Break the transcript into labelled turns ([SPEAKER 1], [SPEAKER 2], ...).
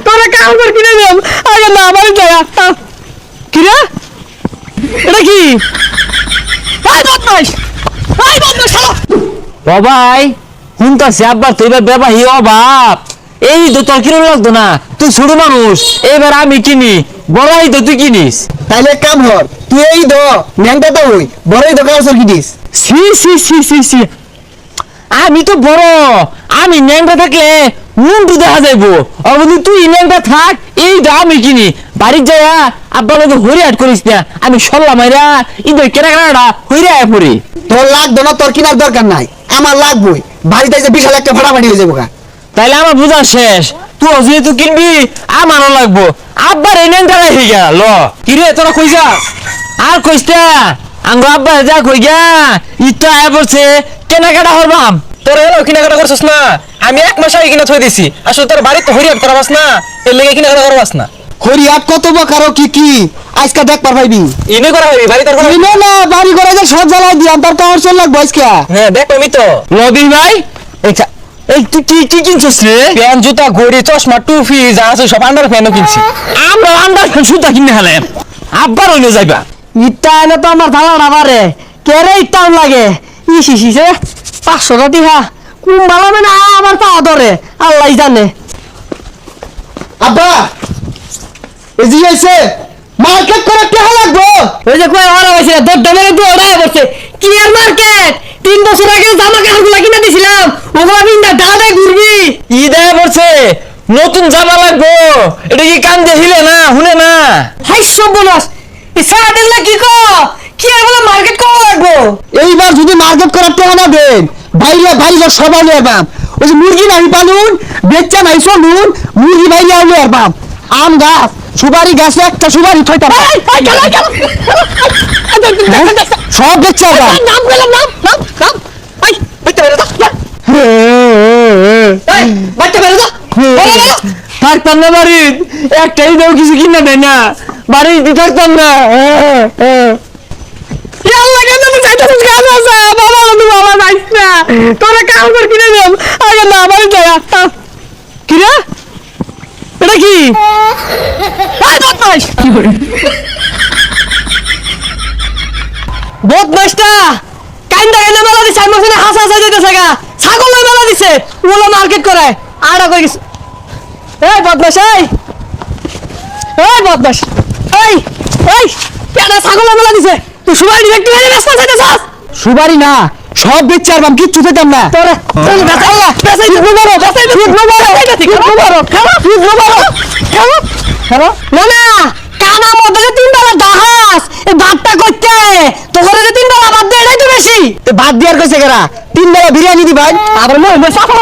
[SPEAKER 1] তোরা কাম কর কিনে দেব আগে না বাড়ি যায় কি রে এটা কি ভাই বদমাশ ও ভাই শুনতাছি আব্বা তুই বেবাহি অভাব এই তো তোর কিরম লাগতো না তুই ছোট মানুষ এবার আমি কিনি বড়াই তো তুই কিনিস
[SPEAKER 2] তাইলে কাম হর তুই এই দ ন্যাংটা তো হই বড়ই তো কাউসর কিনিস
[SPEAKER 1] সি সি সি সি সি আমি তো বড় আমি ন্যাংটা থাকলে মুন্ডু দেখা যাইবো অবধি তুই ন্যাংটা থাক এই দা আমি কিনি বাড়ির যাইয়া আব্বা লোক হরিয়াট করিস না আমি সল্লা মাইরা ঈদের কেনাকাটা হইরা পড়ি
[SPEAKER 2] তোর লাগতো না তোর কিনার দরকার নাই আমার লাগবই বাড়িতে যে বিশাল একটা ভাড়াবাড়ি হয়ে যাবো গা
[SPEAKER 1] তাইলে আমার বুঝা শেষ তুই যেহেতু কিনবি আমারও লাগবো আব্বার এই ন্যাংটা রেখে গেল কিরে তোরা কই যাস আর কইসটা আঙ্গ আব্বা যা কই গা ইটা আয় পড়ছে কেনাকাটা হরবাম
[SPEAKER 3] তোর এলো কিনাকাটা করছিস না আমি এক মাস আগে কিনা থই দিছি আসলে তোর বাড়িতে হরিয়াট করাবাস না এর লেগে কিনাকাটা করবাস না
[SPEAKER 2] হরিয়াট কত বকারো কি কি আজকে দেখ পার পাইবি
[SPEAKER 3] ইনে করা হইবি বাড়ি তোর
[SPEAKER 2] ইনো না বাড়ি করে যে সব জ্বালাই দিয়াম তার টাওয়ার চল লাগবো আজকে
[SPEAKER 3] হ্যাঁ দেখ আমি তো
[SPEAKER 1] লবি ভাই এই তুই কি কিনছিস রে
[SPEAKER 3] প্যান্ট জুতা ঘড়ি চশমা টুপি যা আছে সব আন্ডার ফ্যানও কিনছি
[SPEAKER 1] আমরা আন্দাজ সুতা কিনে হলে আব্বার হইলে যাইবা
[SPEAKER 2] ইটা এলে তো আমার ধারণা বাড়ে কেরে ইটাম লাগে ইসি ইসে 500 টাকা দিহা কোন ভালো না আমার তা ধরে আল্লাহ জানে আব্বা এই যে এসে মার্কেট করে টাকা লাগবে
[SPEAKER 1] ওই যে কই ওরা হইছে দর দমের তো ওরা বসে কি আর মার্কেট 3 বছর আগে জামা কাপড়গুলো কিনে দিছিলাম ওগুলা বিন্দা দাদা ঘুরবি ঈদে পড়ছে নতুন জামা লাগবো এটা কি কান দিয়ে হিলে না হুনে না হাই সব বলস এই সারাদিনলা কি কো কি আর বলে মার্কেট করা লাগবো
[SPEAKER 2] এইবার যদি মার্কেট করার টাকা না দেন বাইরে সবাই নেবাম ওই যে মুরগি নাই পালুন বেচ্চা নাই চলুন মুরগি বাইরে আউলে আরবাম আম গাছ সুপারি গাছে একটা সুপারি থইতা সব বেচ্চা
[SPEAKER 1] নাম গেলাম নাম এই বাইতে বেরো দা এই বাইতে বেরো দা থাকতাম না বাড়ি একটাই দাও কিছু কিনা দেয় না বাড়িতে থাকতাম না আল্লাহ কেন তুমি যাইতেছিস গান আছে বাবা তুমি বাবা যাইস না তোরা কাম কর কিনে দেব আগে না বাড়ি যায় কি রে এটা কি বদমাস কি করে বদমাসটা কাইন্দা কাইন্দা মেলা দিছে আমার সাথে হাসা হাসা যেতেছে গা ছাগল মেলা দিছে ওলা মার্কেট করে আড়া করে গেছে এই বদমাস এই বদমাস এই পেটা ছাগল মেলা দিছে তুই সুবারি দেখতে গেলে রাস্তা চাইতেছস সুবারি না সব বেচে আরবাম কিচ্ছু পেতাম না তোরে আল্লাহ পেছাই দিবো বড় পেছাই দিবো বড় হ্যালো না কানা মধ্যে যে 3 বেলা দাহাস এই ভাতটা করতে তোরে যে 3 বেলা ভাত দেয় এটাই তো বেশি তো ভাত দিয়ার কইছে কেরা 3 বেলা বিরিয়ানি দিবাই আবার মই সাফা